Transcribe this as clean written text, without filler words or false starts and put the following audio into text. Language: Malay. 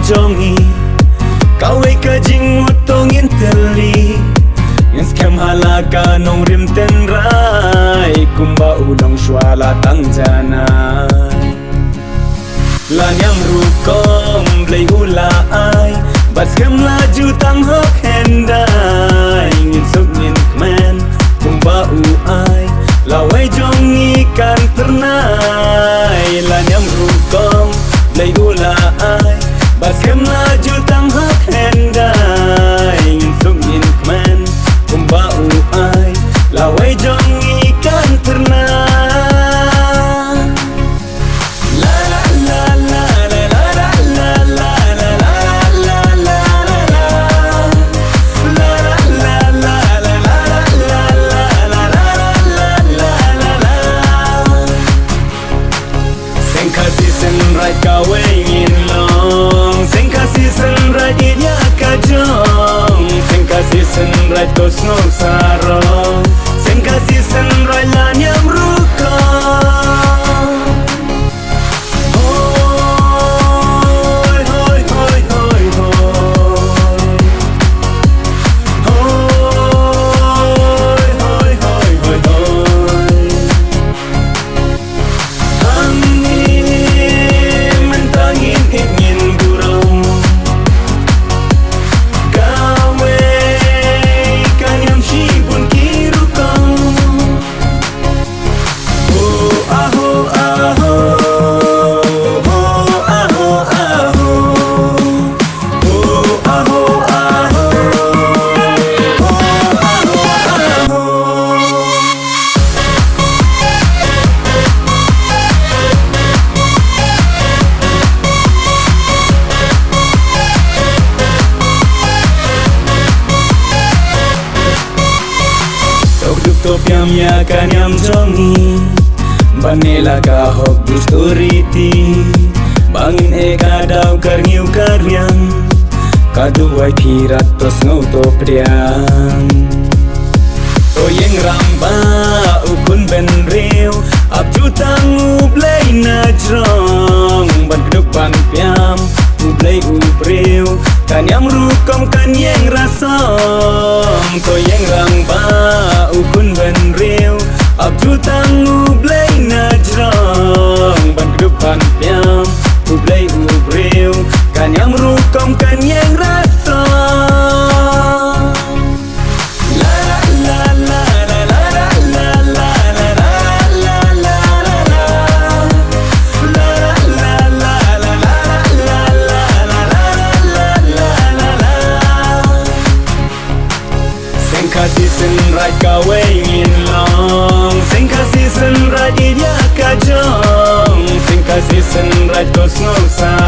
jongi kawe ka jing mutongin teli yang scam halaka nong rim tenrai kumba ulong shwala tangjanai lanyam rukom blay ulai bat scam laju tang hok hendai ngin suk ngin kmen kumba uai lawai jongi kan ternai lanyam rukom blay ulai bat scam laju tang hok hendai ngin suk ngin kmen kumba uai lawai jongi kan ternai kawe ngin long sing kasih senrai dia kajong sing kasih senrai tos no sarong sing kasih senrai lanyam rukong hoy hoy hoy hoy hoy hoy hoy hoy hoy Topiam ya kanyam jongi banela ka hok dusturiti bangin kadau karniu karyang kaduai pirat tos ngau topriang toyeng ramba ukun ben riu abju tangu blay najrong ban keduk ban piam ublay ubriu kanyam rukom kanyeng rasom toyeng ramba ukun ben riu abju tangu blay najrong ban kedepan piam ublay ubriu kanyam rukom kanyeng rasom la la la la la la la la la la la kasih senrai kawe ngin long sing kasih senrai dia kajong sing kasih senrai tos no sa